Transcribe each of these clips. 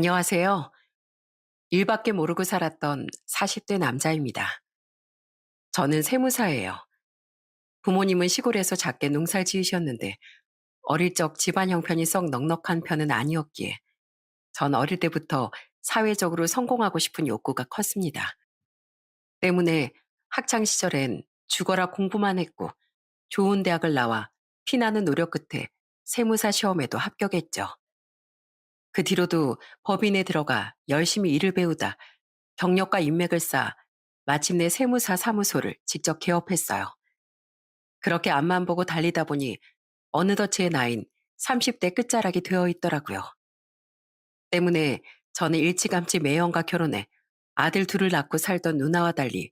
안녕하세요. 일밖에 모르고 살았던 40대 남자입니다. 저는 세무사예요. 부모님은 시골에서 작게 농사를 지으셨는데 어릴 적 집안 형편이 썩 넉넉한 편은 아니었기에 전 어릴 때부터 사회적으로 성공하고 싶은 욕구가 컸습니다. 때문에 학창 시절엔 죽어라 공부만 했고 좋은 대학을 나와 피나는 노력 끝에 세무사 시험에도 합격했죠. 그 뒤로도 법인에 들어가 열심히 일을 배우다 경력과 인맥을 쌓아 마침내 세무사 사무소를 직접 개업했어요. 그렇게 앞만 보고 달리다 보니 어느덧 제 나이는 30대 끝자락이 되어 있더라고요. 때문에 저는 일찌감치 매형과 결혼해 아들 둘을 낳고 살던 누나와 달리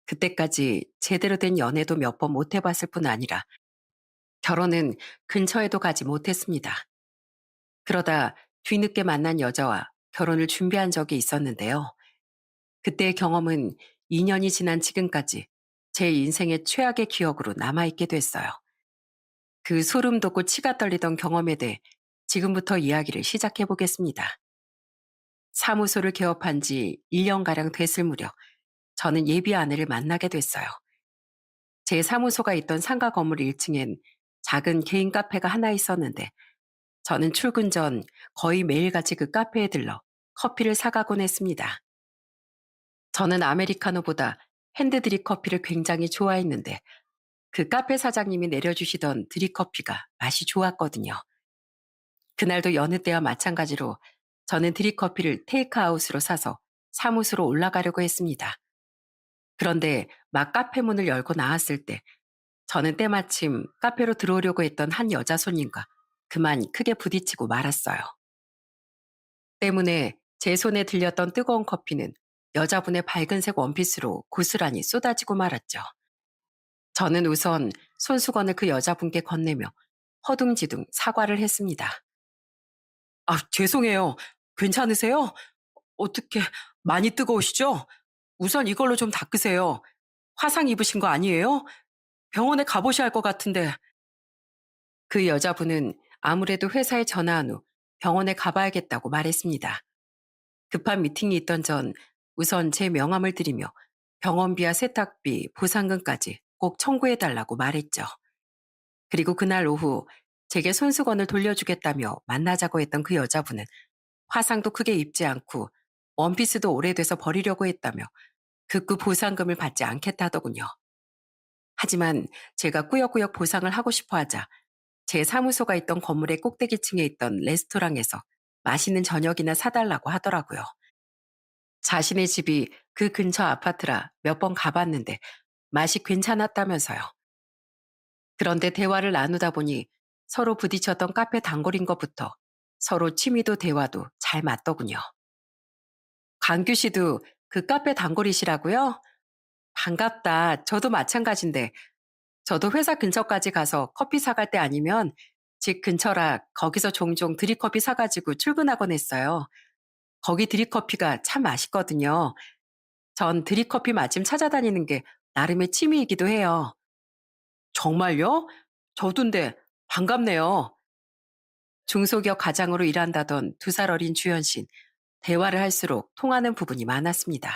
그때까지 제대로 된 연애도 몇 번 못 해봤을 뿐 아니라 결혼은 근처에도 가지 못했습니다. 그러다 뒤늦게 만난 여자와 결혼을 준비한 적이 있었는데요. 그때의 경험은 2년이 지난 지금까지 제 인생의 최악의 기억으로 남아있게 됐어요. 그 소름 돋고 치가 떨리던 경험에 대해 지금부터 이야기를 시작해 보겠습니다. 사무소를 개업한 지 1년가량 됐을 무렵 저는 예비 아내를 만나게 됐어요. 제 사무소가 있던 상가 건물 1층엔 작은 개인 카페가 하나 있었는데 저는 출근 전 거의 매일같이 그 카페에 들러 커피를 사가곤 했습니다. 저는 아메리카노보다 핸드드립 커피를 굉장히 좋아했는데 그 카페 사장님이 내려주시던 드립커피가 맛이 좋았거든요. 그날도 여느 때와 마찬가지로 저는 드립커피를 테이크아웃으로 사서 사무소로 올라가려고 했습니다. 그런데 막 카페 문을 열고 나왔을 때 저는 때마침 카페로 들어오려고 했던 한 여자 손님과 그만 크게 부딪히고 말았어요. 때문에 제 손에 들렸던 뜨거운 커피는 여자분의 밝은색 원피스로 고스란히 쏟아지고 말았죠. 저는 우선 손수건을 그 여자분께 건네며 허둥지둥 사과를 했습니다. 아, 죄송해요. 괜찮으세요? 어떻게 많이 뜨거우시죠? 우선 이걸로 좀 닦으세요. 화상 입으신 거 아니에요? 병원에 가보셔야 할 것 같은데. 그 여자분은 아무래도 회사에 전화한 후 병원에 가봐야겠다고 말했습니다. 급한 미팅이 있던 전 우선 제 명함을 드리며 병원비와 세탁비, 보상금까지 꼭 청구해달라고 말했죠. 그리고 그날 오후 제게 손수건을 돌려주겠다며 만나자고 했던 그 여자분은 화상도 크게 입지 않고 원피스도 오래돼서 버리려고 했다며 극구 보상금을 받지 않겠다더군요. 하지만 제가 꾸역꾸역 보상을 하고 싶어 하자 제 사무소가 있던 건물의 꼭대기층에 있던 레스토랑에서 맛있는 저녁이나 사달라고 하더라고요. 자신의 집이 그 근처 아파트라 몇 번 가봤는데 맛이 괜찮았다면서요. 그런데 대화를 나누다 보니 서로 부딪혔던 카페 단골인 것부터 서로 취미도 대화도 잘 맞더군요. 강규 씨도 그 카페 단골이시라고요? 반갑다. 저도 마찬가지인데 저도 회사 근처까지 가서 커피 사갈 때 아니면 집 근처라 거기서 종종 드립커피 사가지고 출근하곤 했어요. 거기 드립커피가 참 맛있거든요. 전 드립커피 맛집 찾아다니는 게 나름의 취미이기도 해요. 정말요? 저도인데 반갑네요. 중소기업 과장으로 일한다던 2살 어린 주연 씨는 대화를 할수록 통하는 부분이 많았습니다.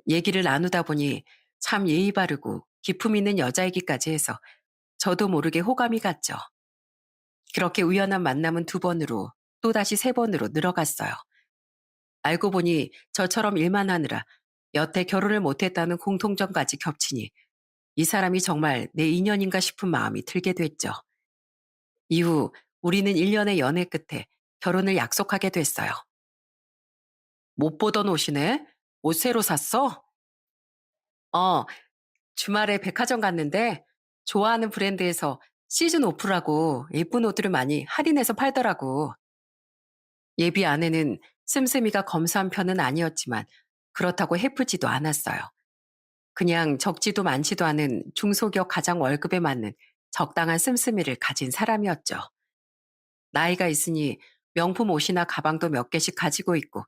얘기를 나누다 보니 참 예의 바르고 기품 있는 여자이기까지 해서 저도 모르게 호감이 갔죠. 그렇게 우연한 만남은 2번으로 또다시 3번으로 늘어갔어요. 알고 보니 저처럼 일만 하느라 여태 결혼을 못했다는 공통점까지 겹치니 이 사람이 정말 내 인연인가 싶은 마음이 들게 됐죠. 이후 우리는 1년의 연애 끝에 결혼을 약속하게 됐어요. 못 보던 옷이네? 옷 새로 샀어? 어, 주말에 백화점 갔는데 좋아하는 브랜드에서 시즌 오프라고 예쁜 옷들을 많이 할인해서 팔더라고. 예비 아내는 씀씀이가 검소한 편은 아니었지만 그렇다고 해프지도 않았어요. 그냥 적지도 많지도 않은 중소기업 가장 월급에 맞는 적당한 씀씀이를 가진 사람이었죠. 나이가 있으니 명품 옷이나 가방도 몇 개씩 가지고 있고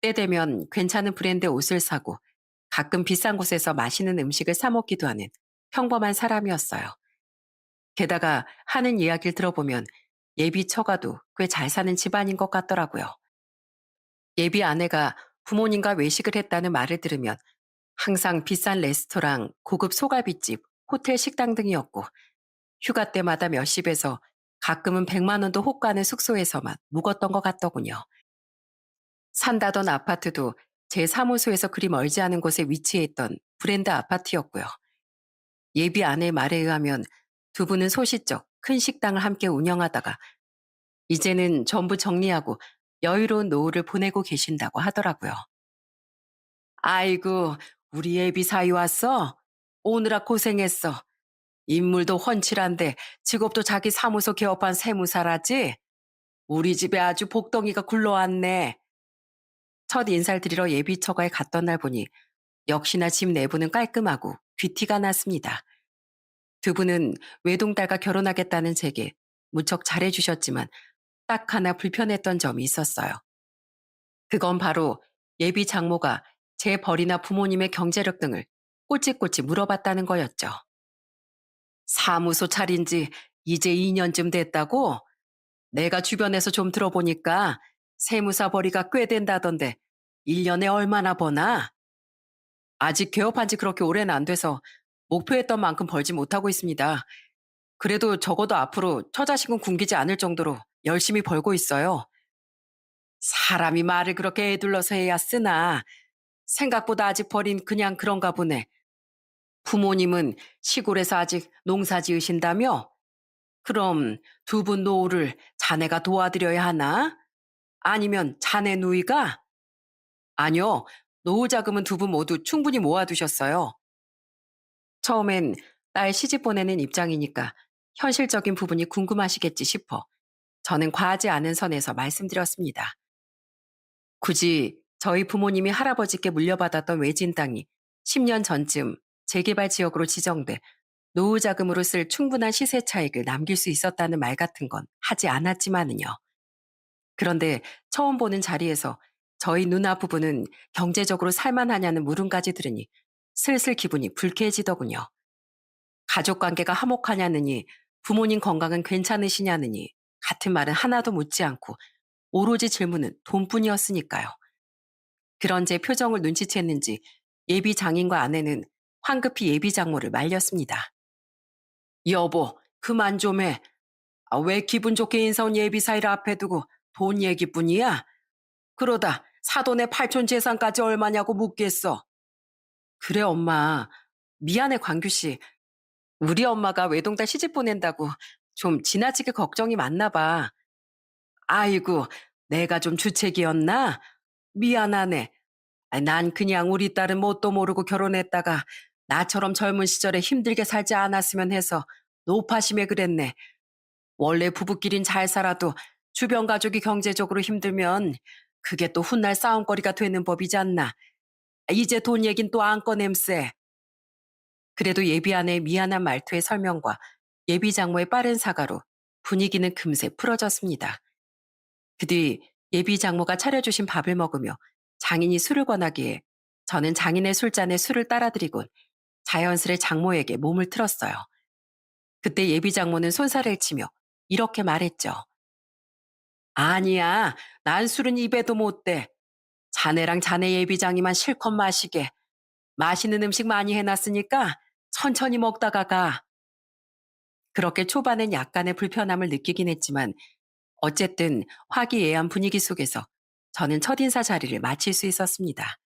때 되면 괜찮은 브랜드 옷을 사고 가끔 비싼 곳에서 맛있는 음식을 사 먹기도 하는 평범한 사람이었어요. 게다가 하는 이야기를 들어보면 예비 처가도 꽤 잘 사는 집안인 것 같더라고요. 예비 아내가 부모님과 외식을 했다는 말을 들으면 항상 비싼 레스토랑, 고급 소갈비집, 호텔 식당 등이었고 휴가 때마다 몇십에서 가끔은 100만 원도 혹 가는 숙소에서만 묵었던 것 같더군요. 산다던 아파트도 제 사무소에서 그리 멀지 않은 곳에 위치해 있던 브랜드 아파트였고요. 예비 아내의 말에 의하면 두 분은 소시적 큰 식당을 함께 운영하다가 이제는 전부 정리하고 여유로운 노후를 보내고 계신다고 하더라고요. 아이고, 우리 예비 사위 왔어? 오느라 고생했어. 인물도 훤칠한데 직업도 자기 사무소 개업한 세무사라지? 우리 집에 아주 복덩이가 굴러왔네. 첫 인사를 드리러 예비처가에 갔던 날 보니 역시나 집 내부는 깔끔하고 귀티가 났습니다. 두 분은 외동딸과 결혼하겠다는 제게 무척 잘해주셨지만 딱 하나 불편했던 점이 있었어요. 그건 바로 예비 장모가 제 벌이나 부모님의 경제력 등을 꼬치꼬치 물어봤다는 거였죠. 사무소 차린 지 이제 2년쯤 됐다고? 내가 주변에서 좀 들어보니까 세무사 벌이가 꽤 된다던데 1년에 얼마나 버나? 아직 개업한 지 그렇게 오래는 안 돼서 목표했던 만큼 벌지 못하고 있습니다. 그래도 적어도 앞으로 처자식은 굶기지 않을 정도로 열심히 벌고 있어요. 사람이 말을 그렇게 에둘러서 해야 쓰나. 생각보다 아직 벌인 그냥 그런가 보네. 부모님은 시골에서 아직 농사 지으신다며? 그럼 두 분 노후를 자네가 도와드려야 하나? 아니면 자네 누이가? 아니요. 노후 자금은 두 분 모두 충분히 모아두셨어요. 처음엔 딸 시집 보내는 입장이니까 현실적인 부분이 궁금하시겠지 싶어 저는 과하지 않은 선에서 말씀드렸습니다. 굳이 저희 부모님이 할아버지께 물려받았던 외진 땅이 10년 전쯤 재개발 지역으로 지정돼 노후 자금으로 쓸 충분한 시세 차익을 남길 수 있었다는 말 같은 건 하지 않았지만은요. 그런데 처음 보는 자리에서 저희 누나 부부는 경제적으로 살만하냐는 물음까지 들으니 슬슬 기분이 불쾌해지더군요. 가족 관계가 화목하냐느니 부모님 건강은 괜찮으시냐느니 같은 말은 하나도 묻지 않고 오로지 질문은 돈뿐이었으니까요. 그런 제 표정을 눈치챘는지 예비 장인과 아내는 황급히 예비 장모를 말렸습니다. 여보, 그만 좀 해. 아, 왜 기분 좋게 인사온 예비 사이를 앞에 두고 돈 얘기뿐이야? 그러다 사돈의 팔촌 재산까지 얼마냐고 묻겠어. 그래, 엄마. 미안해, 광규 씨. 우리 엄마가 외동딸 시집 보낸다고 좀 지나치게 걱정이 많나 봐. 아이고, 내가 좀 주책이었나? 미안하네. 난 그냥 우리 딸은 뭣도 모르고 결혼했다가 나처럼 젊은 시절에 힘들게 살지 않았으면 해서 노파심에 그랬네. 원래 부부끼린 잘 살아도 주변 가족이 경제적으로 힘들면 그게 또 훗날 싸움거리가 되는 법이지 않나. 이제 돈 얘긴 또 안 꺼냄세. 그래도 예비 아내의 미안한 말투의 설명과 예비 장모의 빠른 사과로 분위기는 금세 풀어졌습니다. 그 뒤 예비 장모가 차려주신 밥을 먹으며 장인이 술을 권하기에 저는 장인의 술잔에 술을 따라드리곤 자연스레 장모에게 몸을 틀었어요. 그때 예비 장모는 손살을 치며 이렇게 말했죠. 아니야, 난 술은 입에도 못 대. 자네랑 자네 예비장이만 실컷 마시게. 맛있는 음식 많이 해놨으니까 천천히 먹다가 가. 그렇게 초반엔 약간의 불편함을 느끼긴 했지만 어쨌든 화기애애한 분위기 속에서 저는 첫인사 자리를 마칠 수 있었습니다.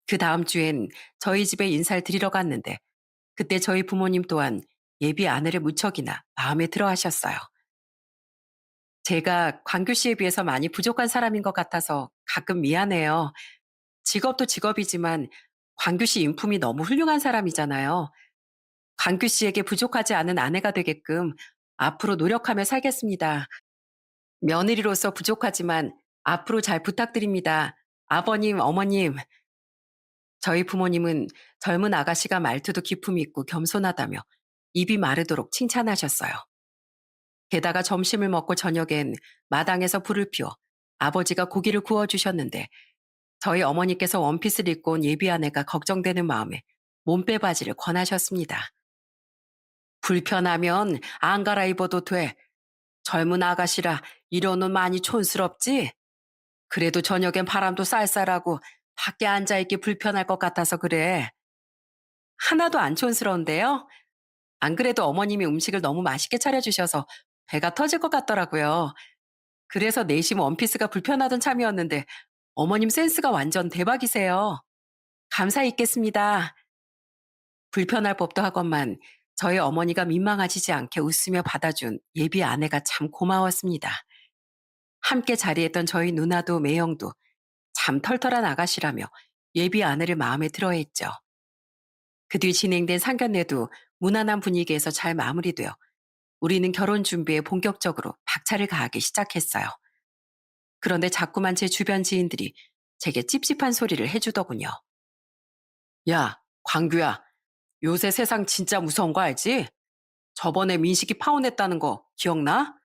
그 다음 주엔 저희 집에 인사를 드리러 갔는데 그때 저희 부모님 또한 예비 아내를 무척이나 마음에 들어 하셨어요. 제가 광규 씨에 비해서 많이 부족한 사람인 것 같아서 가끔 미안해요. 직업도 직업이지만 광규 씨 인품이 너무 훌륭한 사람이잖아요. 광규 씨에게 부족하지 않은 아내가 되게끔 앞으로 노력하며 살겠습니다. 며느리로서 부족하지만 앞으로 잘 부탁드립니다. 아버님, 어머님. 저희 부모님은 젊은 아가씨가 말투도 기품이 있고 겸손하다며 입이 마르도록 칭찬하셨어요. 게다가 점심을 먹고 저녁엔 마당에서 불을 피워 아버지가 고기를 구워주셨는데 저희 어머니께서 원피스를 입고 온 예비 아내가 걱정되는 마음에 몸빼 바지를 권하셨습니다. 불편하면 안 갈아입어도 돼. 젊은 아가씨라 이런 옷 많이 촌스럽지? 그래도 저녁엔 바람도 쌀쌀하고 밖에 앉아있기 불편할 것 같아서 그래. 하나도 안 촌스러운데요? 안 그래도 어머님이 음식을 너무 맛있게 차려주셔서 배가 터질 것 같더라고요. 그래서 내심 원피스가 불편하던 참이었는데 어머님 센스가 완전 대박이세요. 감사히 있겠습니다. 불편할 법도 하건만 저희 어머니가 민망하시지 않게 웃으며 받아준 예비 아내가 참 고마웠습니다. 함께 자리했던 저희 누나도 매형도 참 털털한 아가씨라며 예비 아내를 마음에 들어했죠. 그 뒤 진행된 상견례도 무난한 분위기에서 잘 마무리되어 우리는 결혼 준비에 본격적으로 박차를 가하기 시작했어요. 그런데 자꾸만 제 주변 지인들이 제게 찝찝한 소리를 해주더군요. 야, 광규야, 요새 세상 진짜 무서운 거 알지? 저번에 민식이 파혼했다는 거 기억나?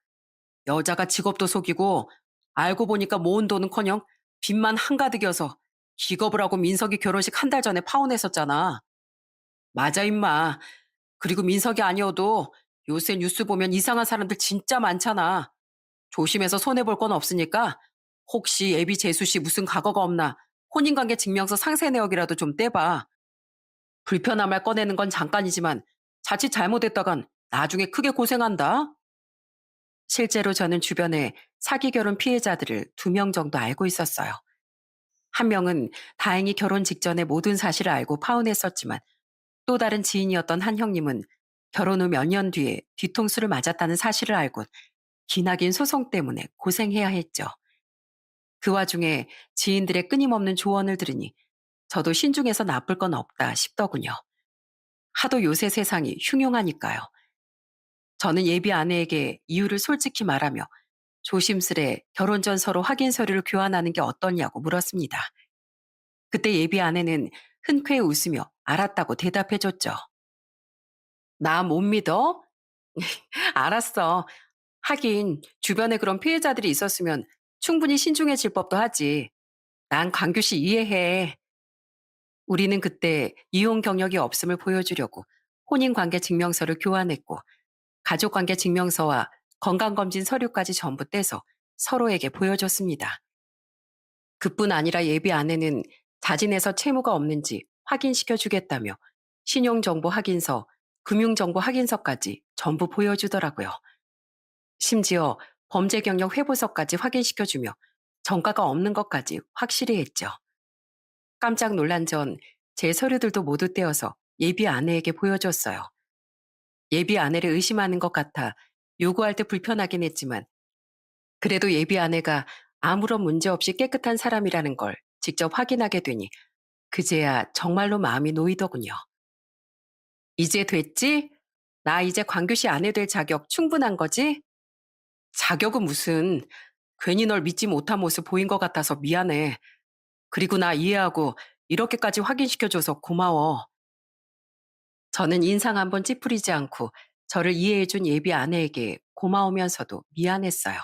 여자가 직업도 속이고 알고 보니까 모은 돈은커녕 빚만 한가득이어서 기겁을 하고 민석이 결혼식 한 달 전에 파혼했었잖아. 맞아 임마. 그리고 민석이 아니어도 요새 뉴스 보면 이상한 사람들 진짜 많잖아. 조심해서 손해볼 건 없으니까 혹시 애비 재수 씨 무슨 과거가 없나 혼인관계 증명서 상세 내역이라도 좀 떼봐. 불편한 말 꺼내는 건 잠깐이지만 자칫 잘못했다간 나중에 크게 고생한다. 실제로 저는 주변에 사기 결혼 피해자들을 2명 정도 알고 있었어요. 한 명은 다행히 결혼 직전에 모든 사실을 알고 파혼했었지만 또 다른 지인이었던 한 형님은 결혼 후 몇 년 뒤에 뒤통수를 맞았다는 사실을 알고 기나긴 소송 때문에 고생해야 했죠. 그 와중에 지인들의 끊임없는 조언을 들으니 저도 신중해서 나쁠 건 없다 싶더군요. 하도 요새 세상이 흉흉하니까요. 저는 예비 아내에게 이유를 솔직히 말하며 조심스레 결혼 전 서로 확인 서류를 교환하는 게 어떠냐고 물었습니다. 그때 예비 아내는 흔쾌히 웃으며 알았다고 대답해줬죠. 나 못 믿어? 알았어. 하긴 주변에 그런 피해자들이 있었으면 충분히 신중해질 법도 하지. 난 광규 씨 이해해. 우리는 그때 이혼 경력이 없음을 보여주려고 혼인관계 증명서를 교환했고 가족관계 증명서와 건강검진 서류까지 전부 떼서 서로에게 보여줬습니다. 그뿐 아니라 예비 아내는 자진해서 채무가 없는지 확인시켜 주겠다며 신용정보 확인서, 금융정보 확인서까지 전부 보여주더라고요. 심지어 범죄 경력 회보서까지 확인시켜 주며 전과가 없는 것까지 확실히 했죠. 깜짝 놀란 전 제 서류들도 모두 떼어서 예비 아내에게 보여줬어요. 예비 아내를 의심하는 것 같아 요구할 때 불편하긴 했지만 그래도 예비 아내가 아무런 문제 없이 깨끗한 사람이라는 걸 직접 확인하게 되니 그제야 정말로 마음이 놓이더군요. 이제 됐지? 나 이제 광규 씨 아내 될 자격 충분한 거지? 자격은 무슨, 괜히 널 믿지 못한 모습 보인 것 같아서 미안해. 그리고 나 이해하고 이렇게까지 확인시켜줘서 고마워. 저는 인상 한번 찌푸리지 않고 저를 이해해준 예비 아내에게 고마우면서도 미안했어요.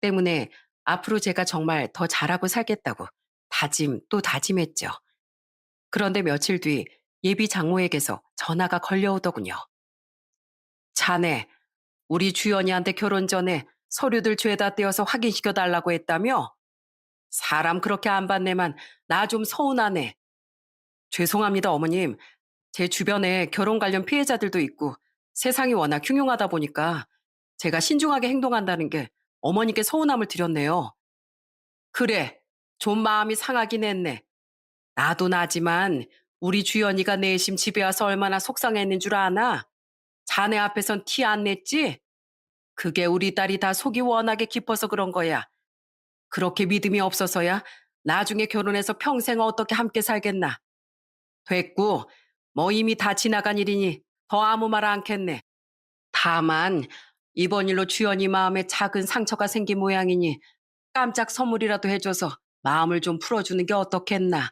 때문에 앞으로 제가 정말 더 잘하고 살겠다고 다짐 또 다짐했죠. 그런데 며칠 뒤 예비 장모에게서 전화가 걸려오더군요. 자네, 우리 주연이한테 결혼 전에 서류들 죄다 떼어서 확인시켜 달라고 했다며? 사람 그렇게 안 받네만 나 좀 서운하네. 죄송합니다, 어머님. 제 주변에 결혼 관련 피해자들도 있고 세상이 워낙 흉흉하다 보니까 제가 신중하게 행동한다는 게 어머니께 서운함을 드렸네요. 그래, 좀 마음이 상하긴 했네. 나도 나지만 우리 주연이가 내심 집에 와서 얼마나 속상했는 줄 아나? 자네 앞에선 티 안 냈지? 그게 우리 딸이 다 속이 워낙에 깊어서 그런 거야. 그렇게 믿음이 없어서야 나중에 결혼해서 평생 어떻게 함께 살겠나. 됐고, 뭐 이미 다 지나간 일이니 더 아무 말 않겠네. 다만 이번 일로 주연이 마음에 작은 상처가 생긴 모양이니 깜짝 선물이라도 해줘서 마음을 좀 풀어주는 게 어떻겠나.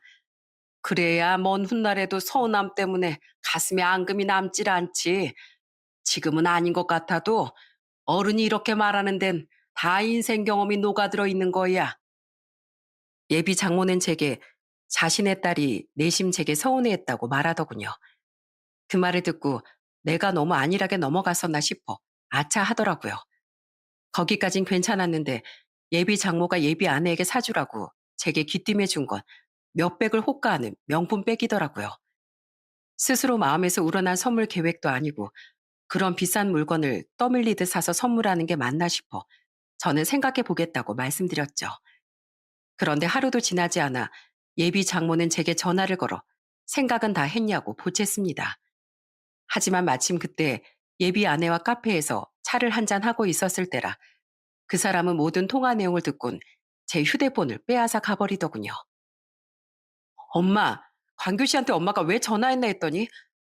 그래야 먼 훗날에도 서운함 때문에 가슴에 앙금이 남질 않지. 지금은 아닌 것 같아도 어른이 이렇게 말하는 데는 다 인생 경험이 녹아들어 있는 거야. 예비 장모는 제게 자신의 딸이 내심 제게 서운해했다고 말하더군요. 그 말을 듣고 내가 너무 안일하게 넘어갔었나 싶어 아차 하더라고요. 거기까진 괜찮았는데 예비 장모가 예비 아내에게 사주라고 제게 귀띔해 준 건 몇백을 호가하는 명품 백이더라고요. 스스로 마음에서 우러난 선물 계획도 아니고 그런 비싼 물건을 떠밀리듯 사서 선물하는 게 맞나 싶어 저는 생각해 보겠다고 말씀드렸죠. 그런데 하루도 지나지 않아 예비 장모는 제게 전화를 걸어 생각은 다 했냐고 보챘습니다. 하지만 마침 그때 예비 아내와 카페에서 차를 한잔 하고 있었을 때라 그 사람은 모든 통화 내용을 듣곤 제 휴대폰을 빼앗아 가버리더군요. 엄마, 광규 씨한테 엄마가 왜 전화했나 했더니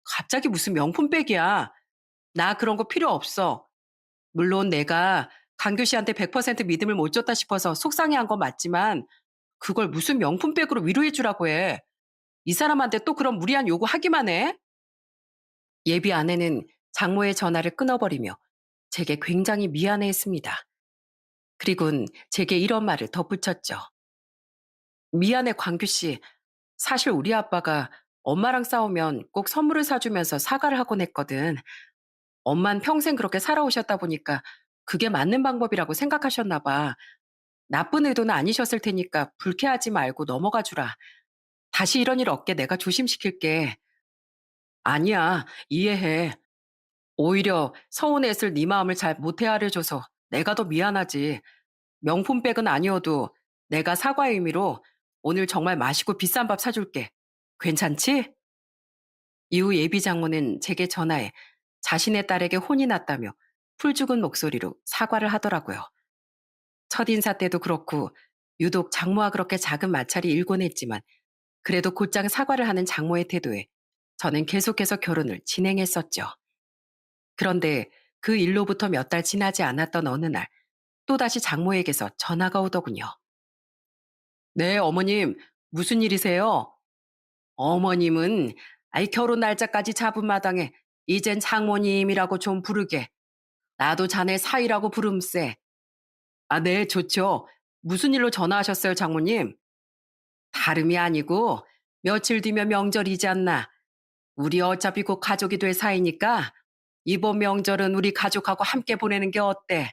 갑자기 무슨 명품백이야. 나 그런 거 필요 없어. 물론 내가 강규 씨한테 100% 믿음을 못 줬다 싶어서 속상해한 건 맞지만 그걸 무슨 명품백으로 위로해 주라고 해. 이 사람한테 또 그런 무리한 요구 하기만 해? 예비 아내는 장모의 전화를 끊어버리며 제게 굉장히 미안해했습니다. 그리곤 제게 이런 말을 덧붙였죠. 미안해 광규 씨. 사실 우리 아빠가 엄마랑 싸우면 꼭 선물을 사주면서 사과를 하곤 했거든. 엄만 평생 그렇게 살아오셨다 보니까 그게 맞는 방법이라고 생각하셨나 봐. 나쁜 의도는 아니셨을 테니까 불쾌하지 말고 넘어가 주라. 다시 이런 일 없게 내가 조심시킬게. 아니야, 이해해. 오히려 서운했을 네 마음을 잘 못 헤아려줘서 내가 더 미안하지. 명품백은 아니어도 내가 사과의 의미로 오늘 정말 맛있고 비싼 밥 사줄게. 괜찮지? 이후 예비 장모는 제게 전화해 자신의 딸에게 혼이 났다며 풀죽은 목소리로 사과를 하더라고요. 첫인사 때도 그렇고 유독 장모와 그렇게 작은 마찰이 일곤 했지만 그래도 곧장 사과를 하는 장모의 태도에 저는 계속해서 결혼을 진행했었죠. 그런데 그 일로부터 몇 달 지나지 않았던 어느 날 또다시 장모에게서 전화가 오더군요. 네, 어머님, 무슨 일이세요? 어머님은 아이 결혼 날짜까지 잡은 마당에 이젠 장모님이라고 좀 부르게. 나도 자네 사위라고 부름세. 아, 네, 좋죠. 무슨 일로 전화하셨어요, 장모님? 다름이 아니고 며칠 뒤면 명절이지 않나. 우리 어차피 곧 가족이 될 사이니까 이번 명절은 우리 가족하고 함께 보내는 게 어때?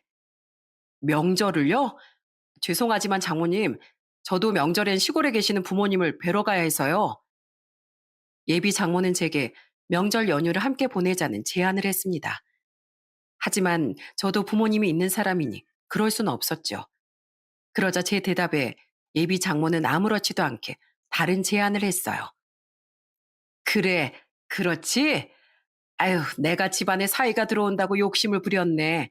명절을요? 죄송하지만 장모님, 저도 명절엔 시골에 계시는 부모님을 뵈러 가야 해서요. 예비 장모는 제게 명절 연휴를 함께 보내자는 제안을 했습니다. 하지만 저도 부모님이 있는 사람이니 그럴 수는 없었죠. 그러자 제 대답에 예비 장모는 아무렇지도 않게 다른 제안을 했어요. 그래, 그렇지? 아유, 내가 집안에 사이가 들어온다고 욕심을 부렸네.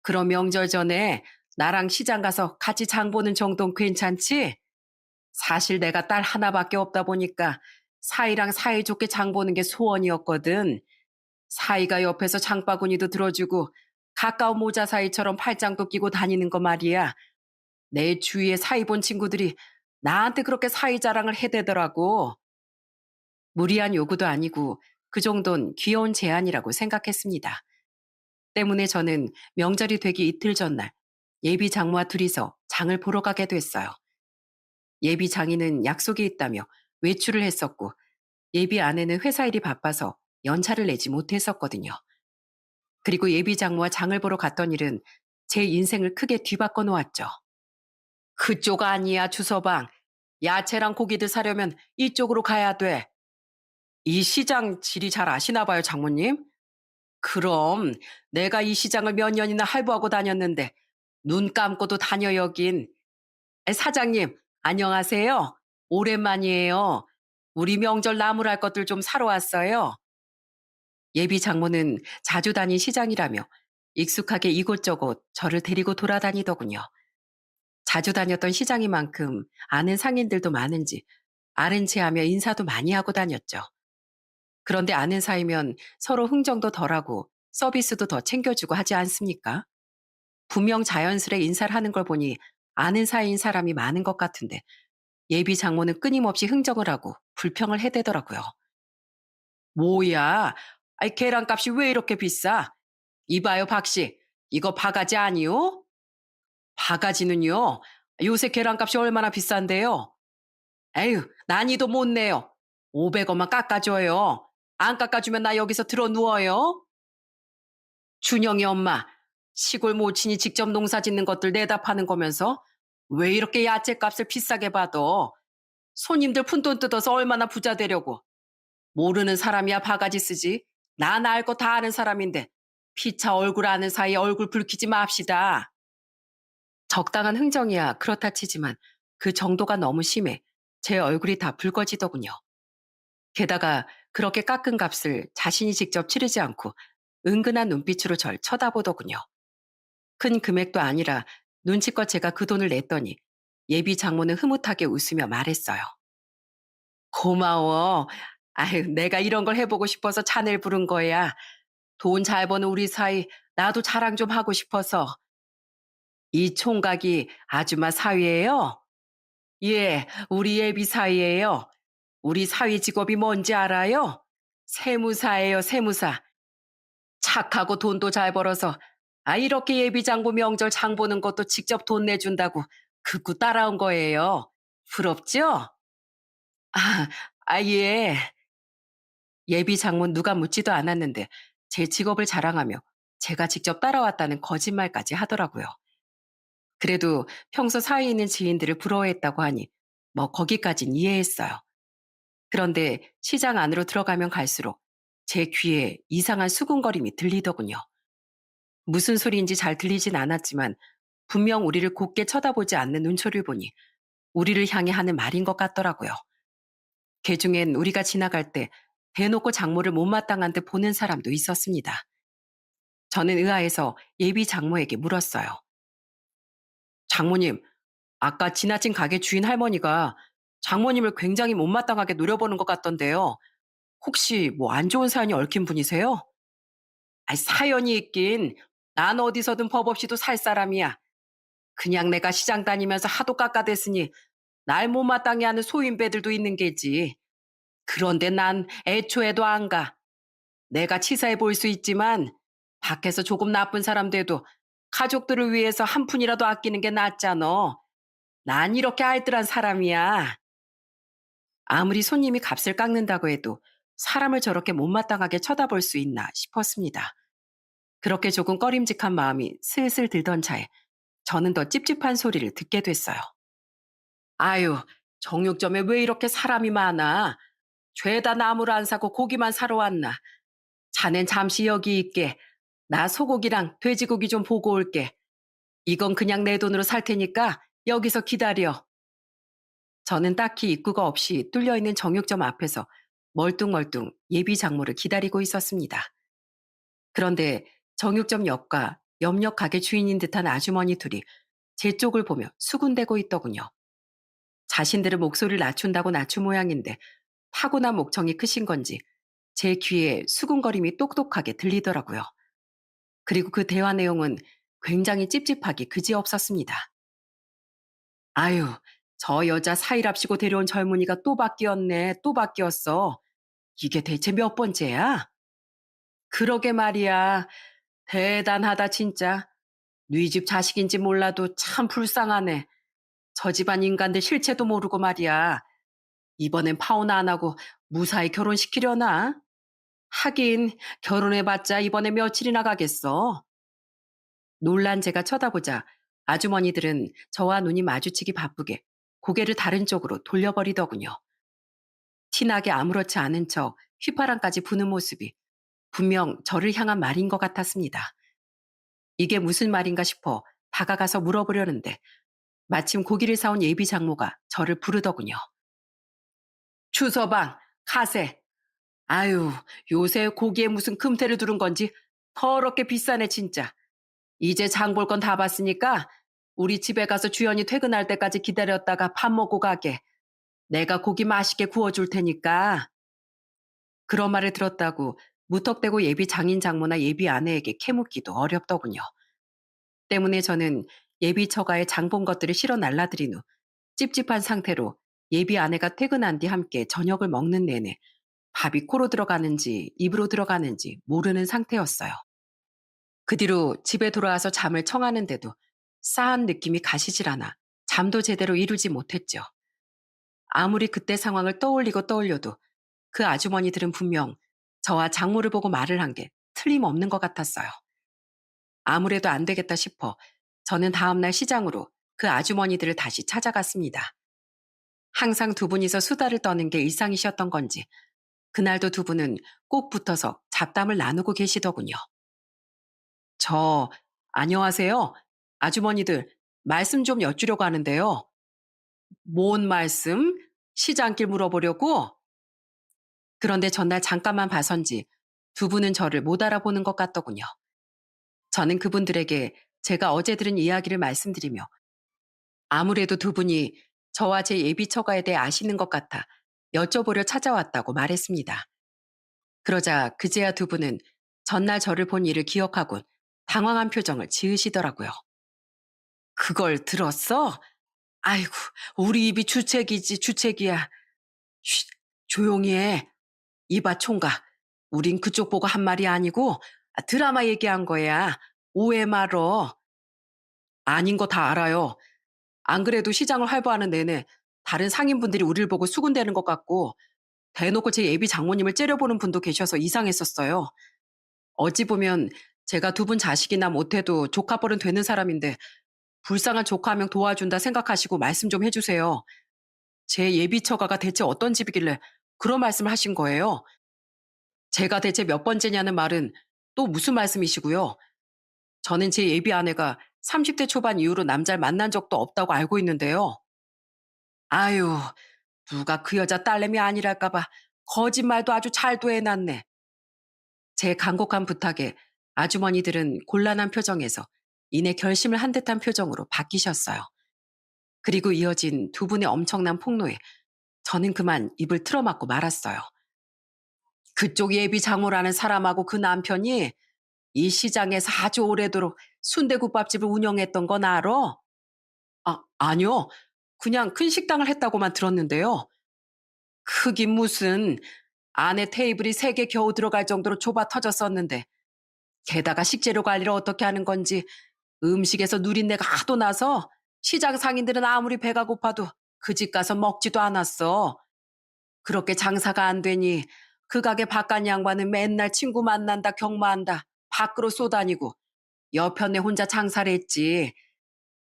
그럼 명절 전에 나랑 시장 가서 같이 장 보는 정도는 괜찮지? 사실 내가 딸 하나밖에 없다 보니까 사이랑 사이좋게 장 보는 게 소원이었거든. 사이가 옆에서 장바구니도 들어주고 가까운 모자 사이처럼 팔짱도 끼고 다니는 거 말이야. 내 주위에 사이 본 친구들이 나한테 그렇게 사이 자랑을 해대더라고. 무리한 요구도 아니고 그 정도는 귀여운 제안이라고 생각했습니다. 때문에 저는 명절이 되기 이틀 전날 예비 장모와 둘이서 장을 보러 가게 됐어요. 예비 장인은 약속이 있다며 외출을 했었고 예비 아내는 회사 일이 바빠서 연차를 내지 못했었거든요. 그리고 예비 장모와 장을 보러 갔던 일은 제 인생을 크게 뒤바꿔 놓았죠. 그쪽 아니야, 주서방. 야채랑 고기들 사려면 이쪽으로 가야 돼. 이 시장 지리 잘 아시나 봐요, 장모님? 그럼 내가 이 시장을 몇 년이나 할부하고 다녔는데 눈 감고도 다녀 여긴. 사장님, 안녕하세요. 오랜만이에요. 우리 명절 나물할 것들 좀 사러 왔어요. 예비 장모는 자주 다닌 시장이라며 익숙하게 이곳저곳 저를 데리고 돌아다니더군요. 자주 다녔던 시장이만큼 아는 상인들도 많은지 아는 체하며 인사도 많이 하고 다녔죠. 그런데 아는 사이면 서로 흥정도 덜하고 서비스도 더 챙겨주고 하지 않습니까? 분명 자연스레 인사를 하는 걸 보니 아는 사이인 사람이 많은 것 같은데 예비 장모는 끊임없이 흥정을 하고 불평을 해대더라고요. 뭐야? 아이 계란값이 왜 이렇게 비싸? 이봐요 박씨, 이거 바가지 아니요? 바가지는요? 요새 계란값이 얼마나 비싼데요? 에휴, 난이도 못 내요. 500원만 깎아줘요. 안 깎아주면 나 여기서 들어 누워요. 준영이 엄마, 시골 모친이 직접 농사 짓는 것들 내다 파는 거면서 왜 이렇게 야채 값을 비싸게 받아? 손님들 푼돈 뜯어서 얼마나 부자 되려고. 모르는 사람이야 바가지 쓰지. 난 알 거 다 아는 사람인데 피차 얼굴 아는 사이에 얼굴 붉히지 맙시다. 적당한 흥정이야 그렇다 치지만 그 정도가 너무 심해 제 얼굴이 다 붉어지더군요. 게다가 그렇게 깎은 값을 자신이 직접 치르지 않고 은근한 눈빛으로 절 쳐다보더군요. 큰 금액도 아니라 눈치껏 제가 그 돈을 냈더니 예비 장모는 흐뭇하게 웃으며 말했어요. 고마워. 아유, 내가 이런 걸 해보고 싶어서 자네를 부른 거야. 돈 잘 버는 우리 사이 나도 자랑 좀 하고 싶어서. 이 총각이 아줌마 사위예요? 예, 우리 예비 사위예요. 우리 사위 직업이 뭔지 알아요? 세무사예요, 세무사. 착하고 돈도 잘 벌어서 이렇게 예비 장보 명절 장 보는 것도 직접 돈 내준다고 극구 따라온 거예요. 부럽죠? 아, 예. 예비 장모는 누가 묻지도 않았는데 제 직업을 자랑하며 제가 직접 따라왔다는 거짓말까지 하더라고요. 그래도 평소 사이에 있는 지인들을 부러워했다고 하니 뭐 거기까진 이해했어요. 그런데 시장 안으로 들어가면 갈수록 제 귀에 이상한 수군거림이 들리더군요. 무슨 소리인지 잘 들리진 않았지만 분명 우리를 곱게 쳐다보지 않는 눈초리를 보니 우리를 향해 하는 말인 것 같더라고요. 개중엔 우리가 지나갈 때 대놓고 장모를 못마땅한 듯 보는 사람도 있었습니다. 저는 의아해서 예비 장모에게 물었어요. 장모님, 아까 지나친 가게 주인 할머니가 장모님을 굉장히 못마땅하게 노려보는 것 같던데요. 혹시 뭐 안 좋은 사연이 얽힌 분이세요? 사연이 있긴. 난 어디서든 법 없이도 살 사람이야. 그냥 내가 시장 다니면서 하도 깎아댔으니 날 못마땅해 하는 소인배들도 있는 게지. 그런데 난 애초에도 안 가. 내가 치사해 보일 수 있지만 밖에서 조금 나쁜 사람 돼도 가족들을 위해서 한 푼이라도 아끼는 게 낫잖아. 난 이렇게 알뜰한 사람이야. 아무리 손님이 값을 깎는다고 해도 사람을 저렇게 못마땅하게 쳐다볼 수 있나 싶었습니다. 그렇게 조금 꺼림직한 마음이 슬슬 들던 차에 저는 더 찝찝한 소리를 듣게 됐어요. 아유, 정육점에 왜 이렇게 사람이 많아? 죄다 나무를 안 사고 고기만 사러 왔나? 자넨 잠시 여기 있게. 나 소고기랑 돼지고기 좀 보고 올게. 이건 그냥 내 돈으로 살 테니까 여기서 기다려. 저는 딱히 입구가 없이 뚫려있는 정육점 앞에서 멀뚱멀뚱 예비 장모를 기다리고 있었습니다. 그런데 정육점 옆과 옆역 가게 주인인 듯한 아주머니 둘이 제 쪽을 보며 수군대고 있더군요. 자신들의 목소리를 낮춘다고 낮춘 모양인데 타고난 목청이 크신 건지 제 귀에 수군거림이 똑똑하게 들리더라고요. 그리고 그 대화 내용은 굉장히 찝찝하기 그지없었습니다. 아유, 저 여자 사일합시고 데려온 젊은이가 또 바뀌었네, 또 바뀌었어. 이게 대체 몇 번째야? 그러게 말이야. 대단하다, 진짜. 네 집 자식인지 몰라도 참 불쌍하네. 저 집안 인간들 실체도 모르고 말이야. 이번엔 파혼나 안 하고 무사히 결혼시키려나? 하긴, 결혼해봤자 이번에 며칠이나 가겠어. 놀란 제가 쳐다보자 아주머니들은 저와 눈이 마주치기 바쁘게 고개를 다른 쪽으로 돌려버리더군요. 티나게 아무렇지 않은 척 휘파람까지 부는 모습이 분명 저를 향한 말인 것 같았습니다. 이게 무슨 말인가 싶어 다가가서 물어보려는데 마침 고기를 사온 예비 장모가 저를 부르더군요. 주서방, 가세. 아유, 요새 고기에 무슨 금태를 두른 건지 더럽게 비싸네 진짜. 이제 장 볼 건 다 봤으니까 우리 집에 가서 주연이 퇴근할 때까지 기다렸다가 밥 먹고 가게. 내가 고기 맛있게 구워줄 테니까. 그런 말을 들었다고 무턱대고 예비 장인 장모나 예비 아내에게 캐묻기도 어렵더군요. 때문에 저는 예비 처가에 장본 것들을 실어 날라들인 후 찝찝한 상태로 예비 아내가 퇴근한 뒤 함께 저녁을 먹는 내내 밥이 코로 들어가는지 입으로 들어가는지 모르는 상태였어요. 그 뒤로 집에 돌아와서 잠을 청하는데도 싸한 느낌이 가시질 않아 잠도 제대로 이루지 못했죠. 아무리 그때 상황을 떠올리고 떠올려도 그 아주머니들은 분명 저와 장모를 보고 말을 한 게 틀림없는 것 같았어요. 아무래도 안 되겠다 싶어 저는 다음날 시장으로 그 아주머니들을 다시 찾아갔습니다. 항상 두 분이서 수다를 떠는 게 일상이셨던 건지 그날도 두 분은 꼭 붙어서 잡담을 나누고 계시더군요. 저, 안녕하세요. 아주머니들, 말씀 좀 여쭈려고 하는데요. 뭔 말씀? 시장길 물어보려고? 그런데 전날 잠깐만 봐선지 두 분은 저를 못 알아보는 것 같더군요. 저는 그분들에게 제가 어제 들은 이야기를 말씀드리며 아무래도 두 분이 저와 제 예비 처가에 대해 아시는 것 같아 여쭤보려 찾아왔다고 말했습니다. 그러자 그제야 두 분은 전날 저를 본 일을 기억하곤 당황한 표정을 지으시더라고요. 그걸 들었어? 아이고, 우리 입이 주책이지, 주책이야. 쉿, 조용히 해. 이봐, 총각. 우린 그쪽 보고 한 말이 아니고 드라마 얘기한 거야. 오해 말어. 아닌 거 다 알아요. 안 그래도 시장을 활보하는 내내 다른 상인분들이 우리를 보고 수군대는 것 같고 대놓고 제 예비 장모님을 째려보는 분도 계셔서 이상했었어요. 어찌 보면 제가 두 분 자식이나 못해도 조카뻘은 되는 사람인데 불쌍한 조카 한 명 도와준다 생각하시고 말씀 좀 해주세요. 제 예비 처가가 대체 어떤 집이길래 그런 말씀을 하신 거예요? 제가 대체 몇 번째냐는 말은 또 무슨 말씀이시고요? 저는 제 예비 아내가 30대 초반 이후로 남자를 만난 적도 없다고 알고 있는데요. 아유, 누가 그 여자 딸내미 아니랄까봐 거짓말도 아주 잘도 해놨네. 제 간곡한 부탁에 아주머니들은 곤란한 표정에서 이내 결심을 한 듯한 표정으로 바뀌셨어요. 그리고 이어진 두 분의 엄청난 폭로에 저는 그만 입을 틀어막고 말았어요. 그쪽 예비 장모라는 사람하고 그 남편이 이 시장에서 아주 오래도록 순대국밥집을 운영했던 건 알아? 아니요. 그냥 큰 식당을 했다고만 들었는데요. 크긴 무슨 안에 테이블이 세 개 겨우 들어갈 정도로 좁아 터졌었는데 게다가 식재료 관리를 어떻게 하는 건지 음식에서 누린내가 하도 나서 시장 상인들은 아무리 배가 고파도 그 집 가서 먹지도 않았어. 그렇게 장사가 안 되니 그 가게 바깥 양반은 맨날 친구 만난다 경마한다 밖으로 쏘다니고 여편네 혼자 장사를 했지.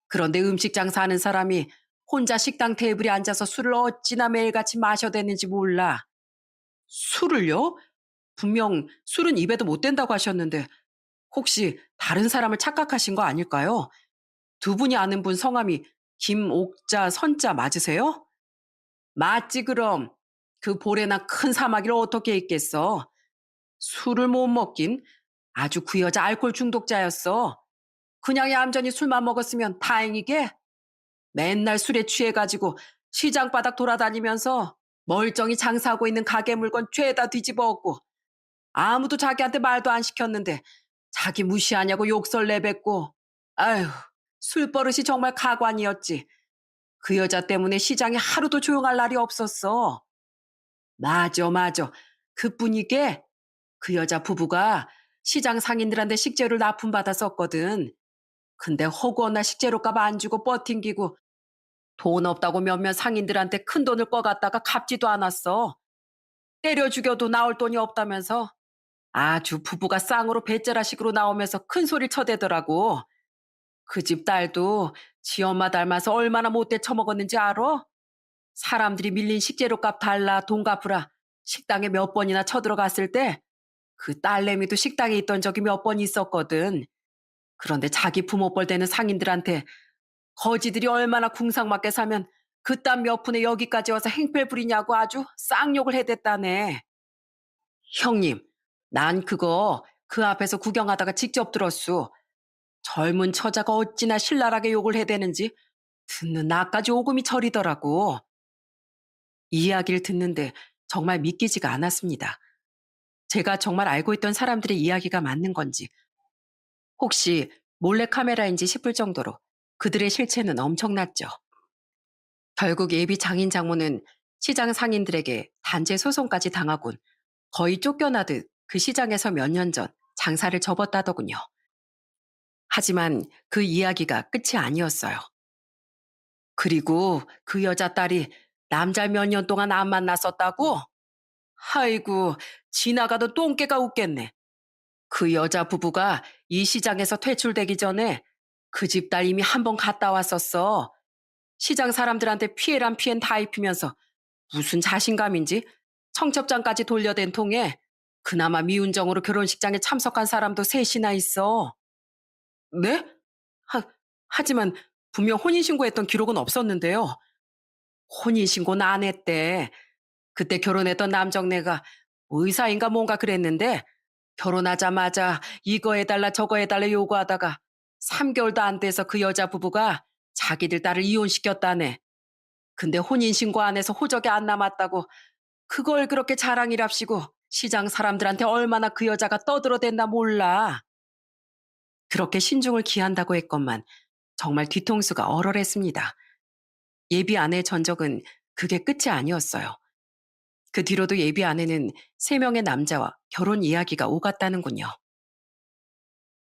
그런데 음식 장사하는 사람이 혼자 식당 테이블에 앉아서 술을 어찌나 매일같이 마셔대는지 몰라. 술을요? 분명 술은 입에도 못 된다고 하셨는데 혹시 다른 사람을 착각하신 거 아닐까요? 두 분이 아는 분 성함이 김옥자 선자 맞으세요? 맞지 그럼. 그 볼에나 큰 사마귀를 어떻게 있겠어. 술을 못 먹긴 아주 그 여자 알코올 중독자였어. 그냥 얌전히 술만 먹었으면 다행이게. 맨날 술에 취해가지고 시장 바닥 돌아다니면서 멀쩡히 장사하고 있는 가게 물건 죄다 뒤집어 엎고 아무도 자기한테 말도 안 시켰는데 자기 무시하냐고 욕설 내뱉고 아휴 술버릇이 정말 가관이었지. 그 여자 때문에 시장이 하루도 조용할 날이 없었어. 맞아, 맞아. 그뿐이게 그 여자 부부가 시장 상인들한테 식재료를 납품받았었거든. 근데 허구한 날 식재료값 안 주고 버팅기고 돈 없다고 몇몇 상인들한테 큰 돈을 꺼갔다가 갚지도 않았어. 때려 죽여도 나올 돈이 없다면서 아주 부부가 쌍으로 배째라식으로 나오면서 큰 소리를 쳐대더라고. 그 집 딸도 지 엄마 닮아서 얼마나 못돼 처먹었는지 알아? 사람들이 밀린 식재료값 달라 돈 갚으라 식당에 몇 번이나 쳐들어갔을 때 그 딸내미도 식당에 있던 적이 몇 번 있었거든. 그런데 자기 부모뻘 되는 상인들한테 거지들이 얼마나 궁상맞게 사면 그딴 몇 푼에 여기까지 와서 행패 부리냐고 아주 쌍욕을 해댔다네. 형님, 난 그거 그 앞에서 구경하다가 직접 들었수. 젊은 처자가 어찌나 신랄하게 욕을 해대는지 듣는 나까지 오금이 저리더라고. 이 이야기를 듣는데 정말 믿기지가 않았습니다. 제가 정말 알고 있던 사람들의 이야기가 맞는 건지 혹시 몰래카메라인지 싶을 정도로 그들의 실체는 엄청났죠. 결국 예비 장인 장모는 시장 상인들에게 단죄 소송까지 당하곤 거의 쫓겨나듯 그 시장에서 몇 년 전 장사를 접었다더군요. 하지만 그 이야기가 끝이 아니었어요. 그리고 그 여자 딸이 남자 몇 년 동안 안 만났었다고? 아이고, 지나가도 똥개가 웃겠네. 그 여자 부부가 이 시장에서 퇴출되기 전에 그 집 딸 이미 한 번 갔다 왔었어. 시장 사람들한테 피해란 피해는 다 입히면서 무슨 자신감인지 청첩장까지 돌려댄 통에 그나마 미운정으로 결혼식장에 참석한 사람도 셋이나 있어. 네? 하, 하지만 분명 혼인신고했던 기록은 없었는데요. 혼인신고는 안 했대. 그때 결혼했던 남정네가 의사인가 뭔가 그랬는데 결혼하자마자 이거 해달라 저거 해달라 요구하다가 3개월도 안 돼서 그 여자 부부가 자기들 딸을 이혼시켰다네. 근데 혼인신고 안 해서 호적이 안 남았다고 그걸 그렇게 자랑이랍시고 시장 사람들한테 얼마나 그 여자가 떠들어댔나 몰라. 그렇게 신중을 기한다고 했건만 정말 뒤통수가 얼얼했습니다. 예비 아내의 전적은 그게 끝이 아니었어요. 그 뒤로도 예비 아내는 3명의 남자와 결혼 이야기가 오갔다는군요.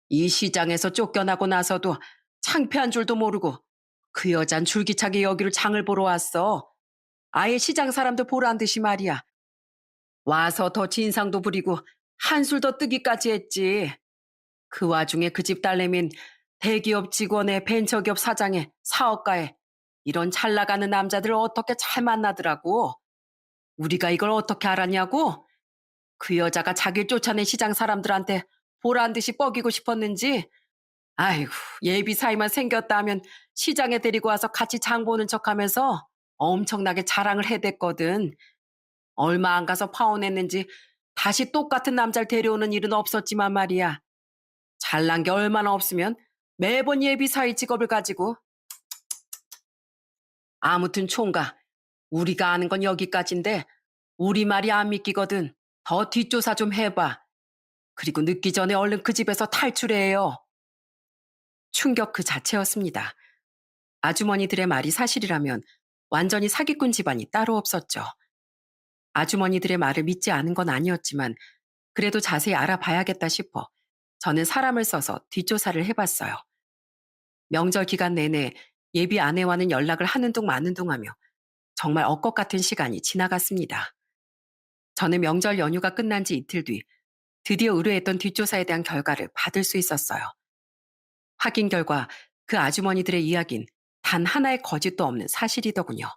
이 시장에서 쫓겨나고 나서도 창피한 줄도 모르고 그 여잔 줄기차게 여기로 장을 보러 왔어. 아예 시장 사람들 보란 듯이 말이야. 와서 더 진상도 부리고 한술 더 뜨기까지 했지. 그 와중에 그 집 딸내민 대기업 직원에 벤처기업 사장에 사업가에 이런 잘 나가는 남자들을 어떻게 잘 만나더라고. 우리가 이걸 어떻게 알았냐고? 그 여자가 자기를 쫓아낸 시장 사람들한테 보란 듯이 뻐기고 싶었는지 아이고 예비 사이만 생겼다 하면 시장에 데리고 와서 같이 장 보는 척하면서 엄청나게 자랑을 해댔거든. 얼마 안 가서 파혼했는지 다시 똑같은 남자를 데려오는 일은 없었지만 말이야. 잘난 게 얼마나 없으면 매번 예비 사위 직업을 가지고 아무튼 총각 우리가 아는 건 여기까지인데 우리 말이 안 믿기거든. 더 뒷조사 좀 해봐. 그리고 늦기 전에 얼른 그 집에서 탈출해요. 충격 그 자체였습니다. 아주머니들의 말이 사실이라면 완전히 사기꾼 집안이 따로 없었죠. 아주머니들의 말을 믿지 않은 건 아니었지만 그래도 자세히 알아봐야겠다 싶어 저는 사람을 써서 뒷조사를 해봤어요. 명절 기간 내내 예비 아내와는 연락을 하는 둥 마는 둥 하며 정말 엇것 같은 시간이 지나갔습니다. 저는 명절 연휴가 끝난 지 이틀 뒤 드디어 의뢰했던 뒷조사에 대한 결과를 받을 수 있었어요. 확인 결과 그 아주머니들의 이야기는 단 하나의 거짓도 없는 사실이더군요.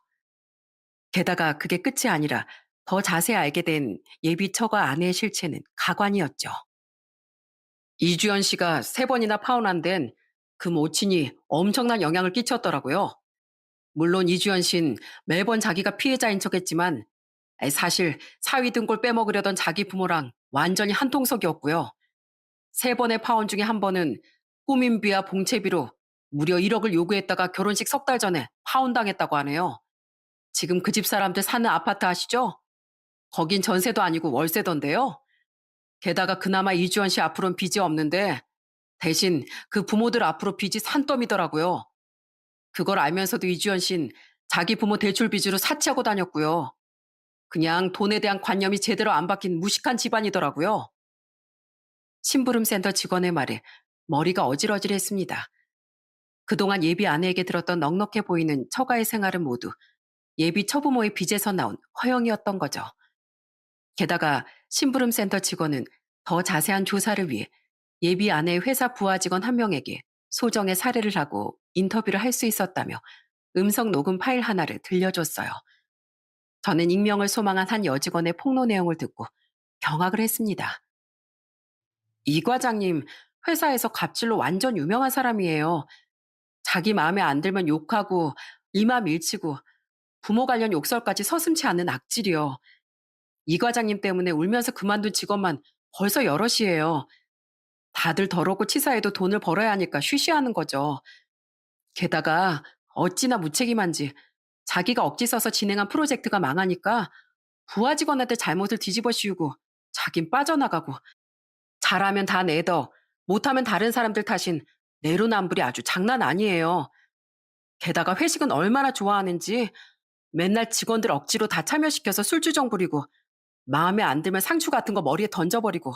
게다가 그게 끝이 아니라 더 자세히 알게 된 예비 처가 아내의 실체는 가관이었죠. 이주연 씨가 3번이나 파혼한 데는 그 모친이 엄청난 영향을 끼쳤더라고요. 물론 이주연 씨는 매번 자기가 피해자인 척했지만 사실 사위 등골 빼먹으려던 자기 부모랑 완전히 한통속이었고요. 3번의 파혼 중에 한 번은 꾸민비와 봉채비로 무려 1억을 요구했다가 결혼식 3달 전에 파혼당했다고 하네요. 지금 그 집 사람들 사는 아파트 아시죠? 거긴 전세도 아니고 월세던데요. 게다가 그나마 이주연 씨 앞으로는 빚이 없는데 대신 그 부모들 앞으로 빚이 산더미더라고요. 그걸 알면서도 이주연 씨는 자기 부모 대출 빚으로 사치하고 다녔고요. 그냥 돈에 대한 관념이 제대로 안 박힌 무식한 집안이더라고요. 심부름센터 직원의 말에 머리가 어질어질했습니다. 그동안 예비 아내에게 들었던 넉넉해 보이는 처가의 생활은 모두 예비 처부모의 빚에서 나온 허영이었던 거죠. 게다가 심부름센터 직원은 더 자세한 조사를 위해 예비 아내의 회사 부하 직원 한 명에게 소정의 사례를 하고 인터뷰를 할 수 있었다며 음성 녹음 파일 하나를 들려줬어요. 저는 익명을 소망한 한 여직원의 폭로 내용을 듣고 경악을 했습니다. 이 과장님, 회사에서 갑질로 완전 유명한 사람이에요. 자기 마음에 안 들면 욕하고 이마 밀치고 부모 관련 욕설까지 서슴지 않는 악질이요. 이 과장님 때문에 울면서 그만둔 직원만 벌써 여럿이에요. 다들 더럽고 치사해도 돈을 벌어야 하니까 쉬쉬하는 거죠. 게다가 어찌나 무책임한지 자기가 억지 써서 진행한 프로젝트가 망하니까 부하 직원한테 잘못을 뒤집어 씌우고 자긴 빠져나가고 잘하면 다 내더 못하면 다른 사람들 탓인 내로남불이 아주 장난 아니에요. 게다가 회식은 얼마나 좋아하는지 맨날 직원들 억지로 다 참여시켜서 술주정 부리고 마음에 안 들면 상추 같은 거 머리에 던져버리고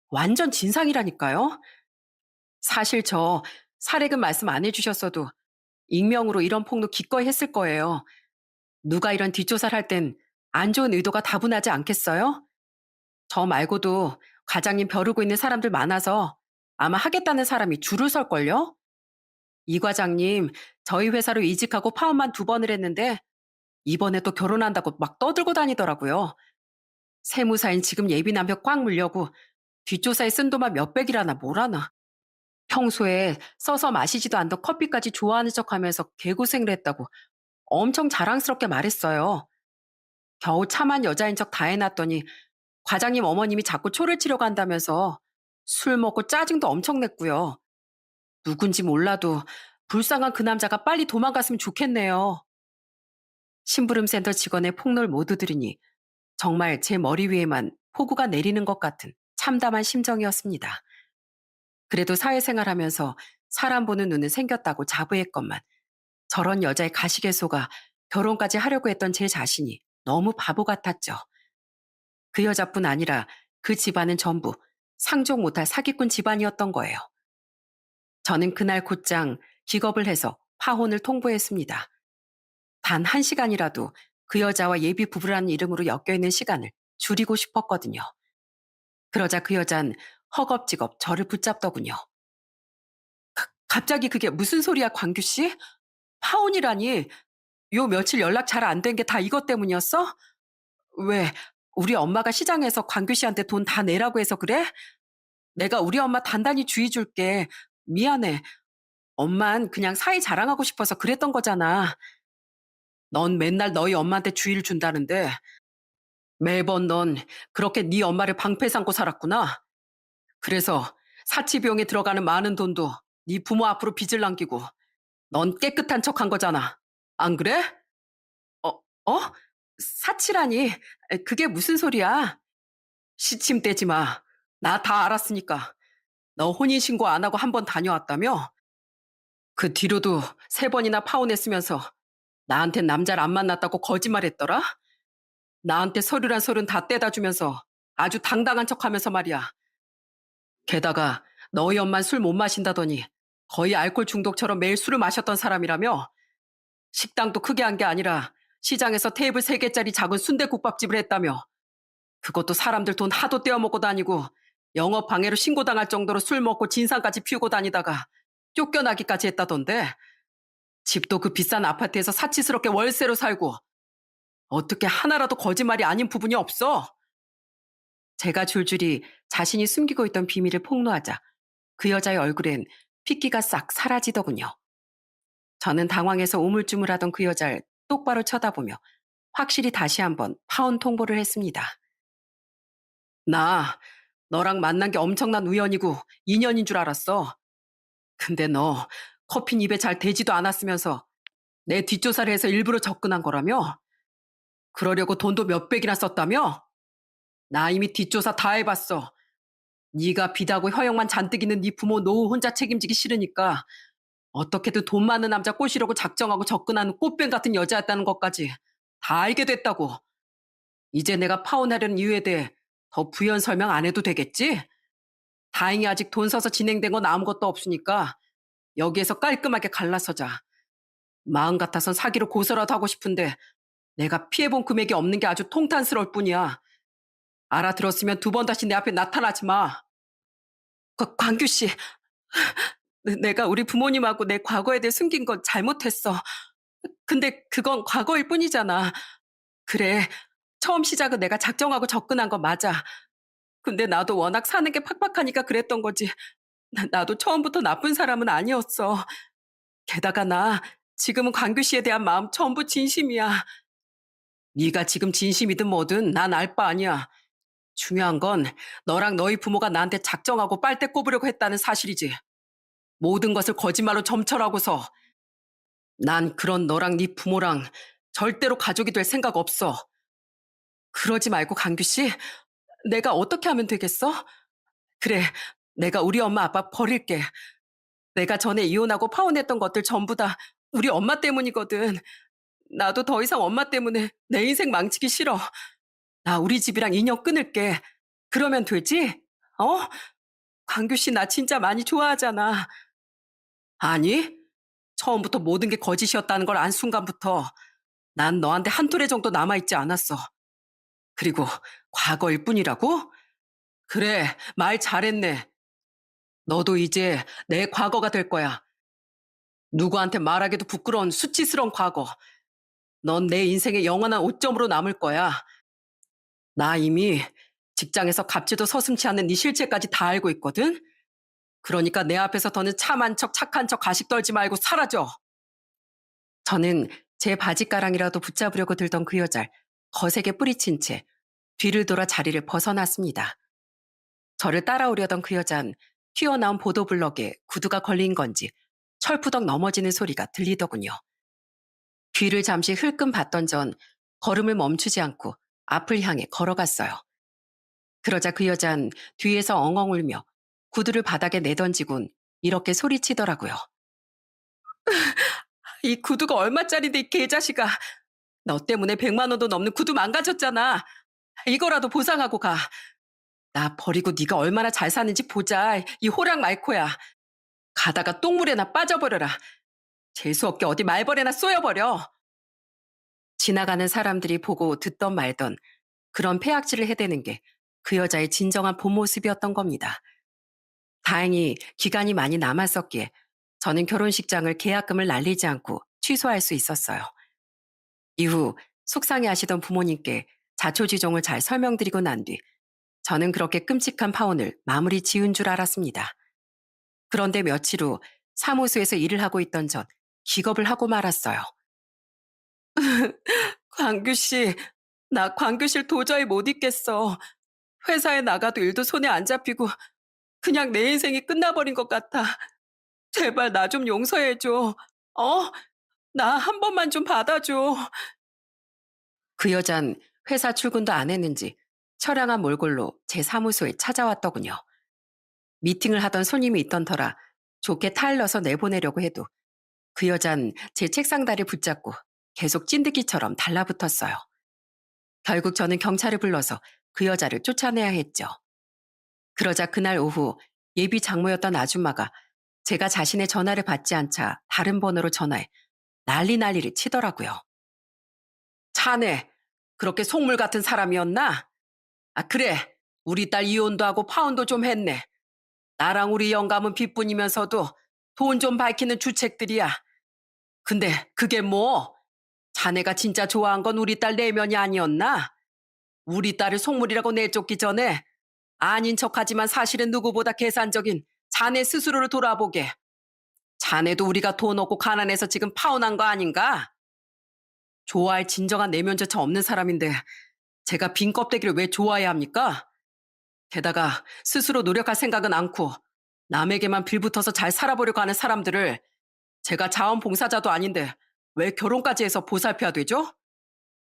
완전 진상이라니까요. 사실 저 사례금 말씀 안 해주셨어도 익명으로 이런 폭로 기꺼이 했을 거예요. 누가 이런 뒷조사를 할 땐 안 좋은 의도가 다분하지 않겠어요? 저 말고도 과장님 벼르고 있는 사람들 많아서 아마 하겠다는 사람이 줄을 설걸요? 이 과장님, 저희 회사로 이직하고 파업만 2번을 했는데 이번에 또 결혼한다고 막 떠들고 다니더라고요. 세무사인 지금 예비 남편 꽉 물려고 뒷조사에 쓴 돈만 몇백이라나 뭐라나. 평소에 써서 마시지도 않던 커피까지 좋아하는 척하면서 개고생을 했다고 엄청 자랑스럽게 말했어요. 겨우 참한 여자인 척 다 해놨더니 과장님 어머님이 자꾸 초를 치려고 한다면서 술 먹고 짜증도 엄청 냈고요. 누군지 몰라도 불쌍한 그 남자가 빨리 도망갔으면 좋겠네요. 심부름센터 직원의 폭로를 모두 들으니 정말 제 머리 위에만 폭우가 내리는 것 같은 참담한 심정이었습니다. 그래도 사회생활하면서 사람 보는 눈은 생겼다고 자부했건만 저런 여자의 가시개소가 결혼까지 하려고 했던 제 자신이 너무 바보 같았죠. 그 여자뿐 아니라 그 집안은 전부 상종 못할 사기꾼 집안이었던 거예요. 저는 그날 곧장 기겁을 해서 파혼을 통보했습니다. 단 1시간이라도 그 여자와 예비 부부라는 이름으로 엮여있는 시간을 줄이고 싶었거든요. 그러자 그 여잔 허겁지겁 저를 붙잡더군요. 갑자기 그게 무슨 소리야, 광규 씨? 파혼이라니. 요 며칠 연락 잘 안 된 게 다 이것 때문이었어? 왜, 우리 엄마가 시장에서 광규 씨한테 돈 다 내라고 해서 그래? 내가 우리 엄마 단단히 주의 줄게. 미안해. 엄만 그냥 사이 자랑하고 싶어서 그랬던 거잖아. 넌 맨날 너희 엄마한테 주의를 준다는데 매번 넌 그렇게 네 엄마를 방패 삼고 살았구나. 그래서 사치 비용에 들어가는 많은 돈도 네 부모 앞으로 빚을 남기고 넌 깨끗한 척한 거잖아. 안 그래? 어, 어? 사치라니. 그게 무슨 소리야? 시침 떼지 마. 나 다 알았으니까. 너 혼인신고 안 하고 1번 다녀왔다며? 그 뒤로도 3번이나 파혼했으면서 나한텐 남자를 안 만났다고 거짓말했더라? 나한테 서류란 서류는 다 떼다 주면서 아주 당당한 척하면서 말이야. 게다가 너희 엄만 술 못 마신다더니 거의 알코올 중독처럼 매일 술을 마셨던 사람이라며? 식당도 크게 한 게 아니라 시장에서 테이블 3개짜리 작은 순대국밥집을 했다며? 그것도 사람들 돈 하도 떼어먹고 다니고 영업 방해로 신고당할 정도로 술 먹고 진상까지 피우고 다니다가 쫓겨나기까지 했다던데. 집도 그 비싼 아파트에서 사치스럽게 월세로 살고 어떻게 하나라도 거짓말이 아닌 부분이 없어? 제가 줄줄이 자신이 숨기고 있던 비밀을 폭로하자 그 여자의 얼굴엔 핏기가 싹 사라지더군요. 저는 당황해서 우물쭈물하던 그 여자를 똑바로 쳐다보며 확실히 다시 한번 파혼 통보를 했습니다. 나 너랑 만난 게 엄청난 우연이고 인연인 줄 알았어. 근데 너 커핀 입에 잘 대지도 않았으면서 내 뒷조사를 해서 일부러 접근한 거라며? 그러려고 돈도 몇백이나 썼다며? 나 이미 뒷조사 다 해봤어. 네가 비다고 허영만 잔뜩 있는 네 부모 노후 혼자 책임지기 싫으니까 어떻게든 돈 많은 남자 꼬시려고 작정하고 접근하는 꽃뱀 같은 여자였다는 것까지 다 알게 됐다고. 이제 내가 파혼하려는 이유에 대해 더 부연 설명 안 해도 되겠지? 다행히 아직 돈 써서 진행된 건 아무것도 없으니까 여기에서 깔끔하게 갈라서자. 마음 같아선 사기로 고소라도 하고 싶은데 내가 피해본 금액이 없는 게 아주 통탄스러울 뿐이야. 알아들었으면 2번 다시 내 앞에 나타나지 마. 광규 씨, 내가 우리 부모님하고 내 과거에 대해 숨긴 건 잘못했어. 근데 그건 과거일 뿐이잖아. 그래, 처음 시작은 내가 작정하고 접근한 거 맞아. 근데 나도 워낙 사는 게 팍팍하니까 그랬던 거지. 나도 처음부터 나쁜 사람은 아니었어. 게다가 나 지금은 광규 씨에 대한 마음 전부 진심이야. 네가 지금 진심이든 뭐든 난 알 바 아니야. 중요한 건 너랑 너희 부모가 나한테 작정하고 빨대 꼽으려고 했다는 사실이지. 모든 것을 거짓말로 점철하고서 난 그런 너랑 네 부모랑 절대로 가족이 될 생각 없어. 그러지 말고 강규 씨, 내가 어떻게 하면 되겠어? 그래, 내가 우리 엄마 아빠 버릴게. 내가 전에 이혼하고 파혼했던 것들 전부 다 우리 엄마 때문이거든. 나도 더 이상 엄마 때문에 내 인생 망치기 싫어. 나 우리 집이랑 인연 끊을게. 그러면 되지? 어? 광규 씨 나 진짜 많이 좋아하잖아. 아니, 처음부터 모든 게 거짓이었다는 걸 안 순간부터 난 너한테 한 토레 정도 남아있지 않았어. 그리고 과거일 뿐이라고? 그래, 말 잘했네. 너도 이제 내 과거가 될 거야. 누구한테 말하기도 부끄러운 수치스러운 과거. 넌 내 인생의 영원한 오점으로 남을 거야. 나 이미 직장에서 갑질도 서슴지 않는 네 실체까지 다 알고 있거든? 그러니까 내 앞에서 더는 참한 척, 착한 척 가식 떨지 말고 사라져. 저는 제 바지가랑이라도 붙잡으려고 들던 그 여자를 거세게 뿌리친 채 뒤를 돌아 자리를 벗어났습니다. 저를 따라오려던 그 여잔 튀어나온 보도블럭에 구두가 걸린 건지 철푸덕 넘어지는 소리가 들리더군요. 뒤를 잠시 흘끔 봤던 전 걸음을 멈추지 않고 앞을 향해 걸어갔어요. 그러자 그 여잔 뒤에서 엉엉 울며 구두를 바닥에 내던지곤 이렇게 소리치더라고요. 이 구두가 얼마짜린데 이 개자식아. 너 때문에 100만 원도 넘는 구두 망가졌잖아. 이거라도 보상하고 가. 나 버리고 네가 얼마나 잘 사는지 보자. 이 호랑 말코야. 가다가 똥물에나 빠져버려라. 재수없게 어디 말벌에나 쏘여버려. 지나가는 사람들이 보고 듣던 말던 그런 폐악질을 해대는 게 그 여자의 진정한 본 모습이었던 겁니다. 다행히 기간이 많이 남았었기에 저는 결혼식장을 계약금을 날리지 않고 취소할 수 있었어요. 이후 속상해하시던 부모님께 자초지종을 잘 설명드리고 난 뒤 저는 그렇게 끔찍한 파혼을 마무리 지은 줄 알았습니다. 그런데 며칠 후 사무소에서 일을 하고 있던 전 기겁을 하고 말았어요. 광규 씨, 나 광교실 도저히 못 있겠어. 회사에 나가도 일도 손에 안 잡히고 그냥 내 인생이 끝나버린 것 같아. 제발 나 좀 용서해줘. 어? 나 한 번만 좀 받아줘. 그 여잔 회사 출근도 안 했는지 처량한 몰골로 제 사무소에 찾아왔더군요. 미팅을 하던 손님이 있던 터라 좋게 타일러서 내보내려고 해도 그 여잔 제 책상 다리 붙잡고 계속 찐득이처럼 달라붙었어요. 결국 저는 경찰을 불러서 그 여자를 쫓아내야 했죠. 그러자 그날 오후 예비 장모였던 아줌마가 제가 자신의 전화를 받지 않자 다른 번호로 전화해 난리를 치더라고요. 자네, 그렇게 속물 같은 사람이었나? 아, 그래. 우리 딸 이혼도 하고 파혼도 좀 했네. 나랑 우리 영감은 빚뿐이면서도 돈 좀 밝히는 주책들이야. 근데 그게 뭐? 자네가 진짜 좋아한 건 우리 딸 내면이 아니었나? 우리 딸을 속물이라고 내쫓기 전에 아닌 척하지만 사실은 누구보다 계산적인 자네 스스로를 돌아보게. 자네도 우리가 돈 없고 가난해서 지금 파혼한 거 아닌가? 좋아할 진정한 내면조차 없는 사람인데 제가 빈 껍데기를 왜 좋아해야 합니까? 게다가 스스로 노력할 생각은 않고 남에게만 빌붙어서 잘 살아보려고 하는 사람들을 제가 자원봉사자도 아닌데 왜 결혼까지 해서 보살펴야 되죠?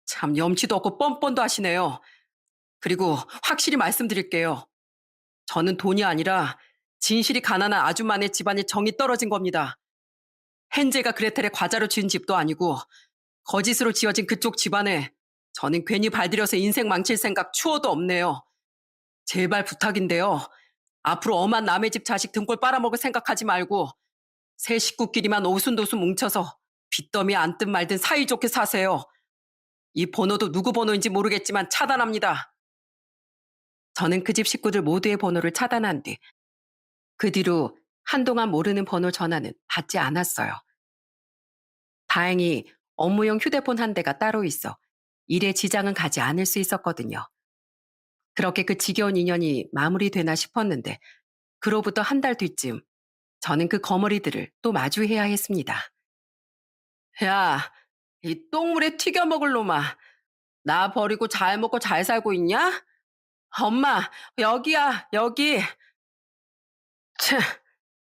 참 염치도 없고 뻔뻔도 하시네요. 그리고 확실히 말씀드릴게요. 저는 돈이 아니라 진실이 가난한 아줌마네 집안에 정이 떨어진 겁니다. 헨젤과 그레텔의 과자로 지은 집도 아니고 거짓으로 지어진 그쪽 집안에 저는 괜히 발들여서 인생 망칠 생각 추워도 없네요. 제발 부탁인데요. 앞으로 엄한 남의 집 자식 등골 빨아먹을 생각하지 말고 새 식구끼리만 오순도순 뭉쳐서 빚더미 앉든 말든 사이좋게 사세요. 이 번호도 누구 번호인지 모르겠지만 차단합니다. 저는 그 집 식구들 모두의 번호를 차단한 뒤 그 뒤로 한동안 모르는 번호 전화는 받지 않았어요. 다행히 업무용 휴대폰 한 대가 따로 있어 일에 지장은 가지 않을 수 있었거든요. 그렇게 그 지겨운 인연이 마무리되나 싶었는데 그로부터 한 달 뒤쯤 저는 그 거머리들을 또 마주해야 했습니다. 야, 이 똥물에 튀겨 먹을 놈아. 나 버리고 잘 먹고 잘 살고 있냐? 엄마, 여기야, 여기. 차,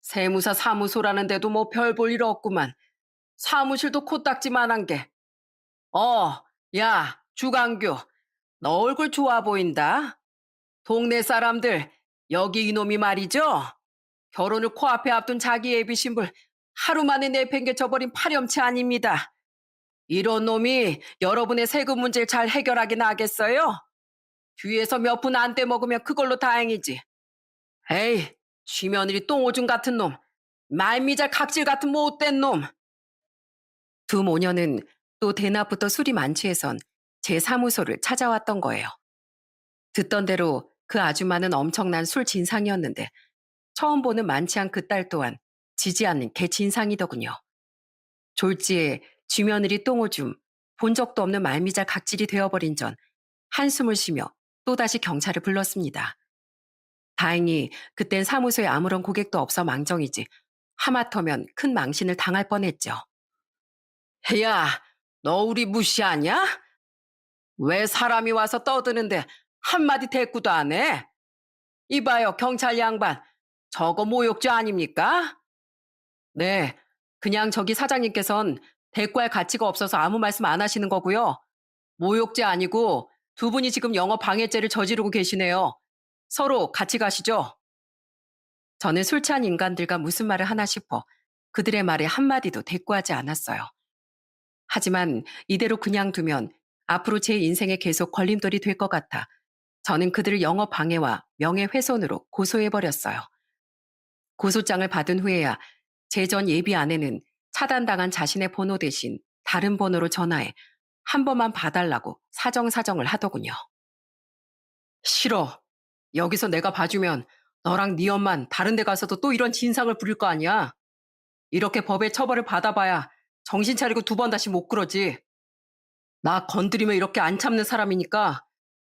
세무사 사무소라는데도 뭐 별 볼 일 없구만. 사무실도 코딱지만한 게. 야, 주강규. 너 얼굴 좋아 보인다. 동네 사람들, 여기 이놈이 말이죠? 결혼을 코앞에 앞둔 자기 애비 신불 하루 만에 내팽개쳐버린 파렴치 아닙니다. 이런 놈이 여러분의 세금 문제를 잘 해결하긴 하겠어요? 뒤에서 몇 푼 안 떼먹으면 그걸로 다행이지. 에이, 쥐며느리 똥오줌 같은 놈. 말미잘 각질 같은 못된 놈. 두 모녀는 또 대낮부터 술이 만취해선 제 사무소를 찾아왔던 거예요. 듣던 대로 그 아줌마는 엄청난 술 진상이었는데 처음 보는 만취한 그 딸 또한 지지 않는 개 진상이더군요. 졸지에 쥐며느리 똥오줌, 본 적도 없는 말미잘 각질이 되어버린 전 한숨을 쉬며 또다시 경찰을 불렀습니다. 다행히 그땐 사무소에 아무런 고객도 없어 망정이지 하마터면 큰 망신을 당할 뻔했죠. 야, 너 우리 무시하냐? 왜 사람이 와서 떠드는데 한마디 대꾸도 안 해? 이봐요, 경찰 양반. 저거 모욕죄 아닙니까? 네, 그냥 저기 사장님께선 대꾸할 가치가 없어서 아무 말씀 안 하시는 거고요. 모욕죄 아니고 두 분이 지금 영업 방해죄를 저지르고 계시네요. 서로 같이 가시죠. 저는 술 취한 인간들과 무슨 말을 하나 싶어 그들의 말에 한마디도 대꾸하지 않았어요. 하지만 이대로 그냥 두면 앞으로 제 인생에 계속 걸림돌이 될 것 같아 저는 그들을 영업 방해와 명예훼손으로 고소해버렸어요. 고소장을 받은 후에야 제 전 예비 아내는 차단당한 자신의 번호 대신 다른 번호로 전화해 한 번만 봐달라고 사정사정을 하더군요. 싫어. 여기서 내가 봐주면 너랑 네 엄만 다른 데 가서도 또 이런 진상을 부릴 거 아니야. 이렇게 법의 처벌을 받아봐야 정신 차리고 두 번 다시 못 그러지. 나 건드리면 이렇게 안 참는 사람이니까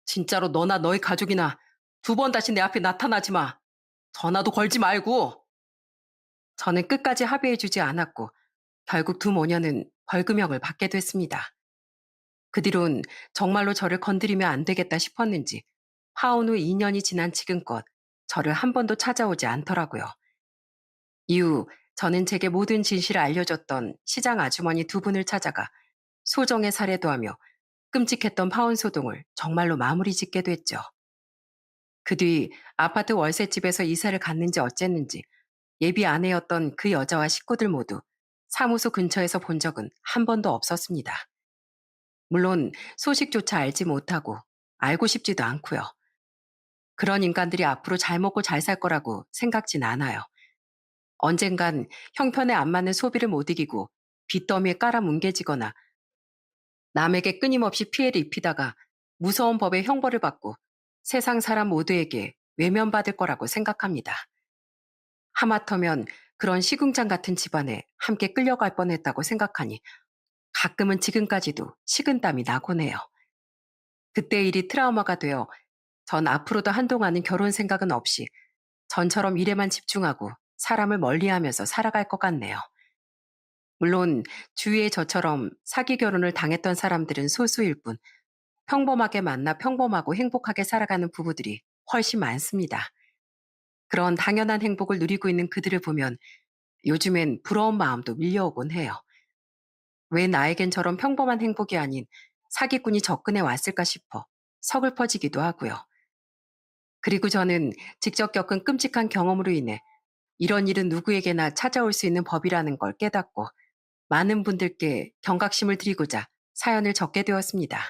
진짜로 너나 너희 가족이나 두 번 다시 내 앞에 나타나지 마. 전화도 걸지 말고. 저는 끝까지 합의해주지 않았고 결국 두 모녀는 벌금형을 받게 됐습니다. 그 뒤론 정말로 저를 건드리면 안 되겠다 싶었는지 파혼 후 2년이 지난 지금껏 저를 한 번도 찾아오지 않더라고요. 이후 저는 제게 모든 진실을 알려줬던 시장 아주머니 두 분을 찾아가 소정의 살해도 하며 끔찍했던 파혼 소동을 정말로 마무리 짓게 됐죠. 그 뒤 아파트 월세집에서 이사를 갔는지 어쨌는지 예비 아내였던 그 여자와 식구들 모두 사무소 근처에서 본 적은 한 번도 없었습니다. 물론 소식조차 알지 못하고 알고 싶지도 않고요. 그런 인간들이 앞으로 잘 먹고 잘 살 거라고 생각진 않아요. 언젠간 형편에 안 맞는 소비를 못 이기고 빚더미에 깔아 뭉개지거나 남에게 끊임없이 피해를 입히다가 무서운 법의 형벌을 받고 세상 사람 모두에게 외면받을 거라고 생각합니다. 하마터면 그런 시궁창 같은 집안에 함께 끌려갈 뻔했다고 생각하니 가끔은 지금까지도 식은땀이 나곤 해요. 그때 일이 트라우마가 되어 전 앞으로도 한동안은 결혼 생각은 없이 전처럼 일에만 집중하고 사람을 멀리하면서 살아갈 것 같네요. 물론 주위에 저처럼 사기 결혼을 당했던 사람들은 소수일 뿐 평범하게 만나 평범하고 행복하게 살아가는 부부들이 훨씬 많습니다. 그런 당연한 행복을 누리고 있는 그들을 보면 요즘엔 부러운 마음도 밀려오곤 해요. 왜 나에겐 저런 평범한 행복이 아닌 사기꾼이 접근해 왔을까 싶어 서글퍼지기도 하고요. 그리고 저는 직접 겪은 끔찍한 경험으로 인해 이런 일은 누구에게나 찾아올 수 있는 법이라는 걸 깨닫고 많은 분들께 경각심을 드리고자 사연을 적게 되었습니다.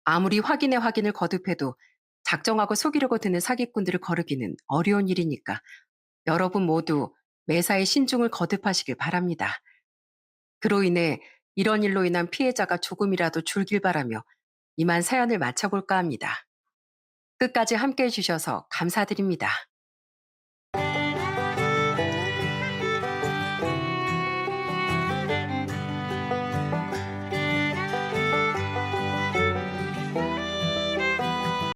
아무리 확인에 확인을 거듭해도 작정하고 속이려고 드는 사기꾼들을 거르기는 어려운 일이니까 여러분 모두 매사에 신중을 거듭하시길 바랍니다. 그로 인해 이런 일로 인한 피해자가 조금이라도 줄길 바라며 이만 사연을 마쳐볼까 합니다. 끝까지 함께 해주셔서 감사드립니다.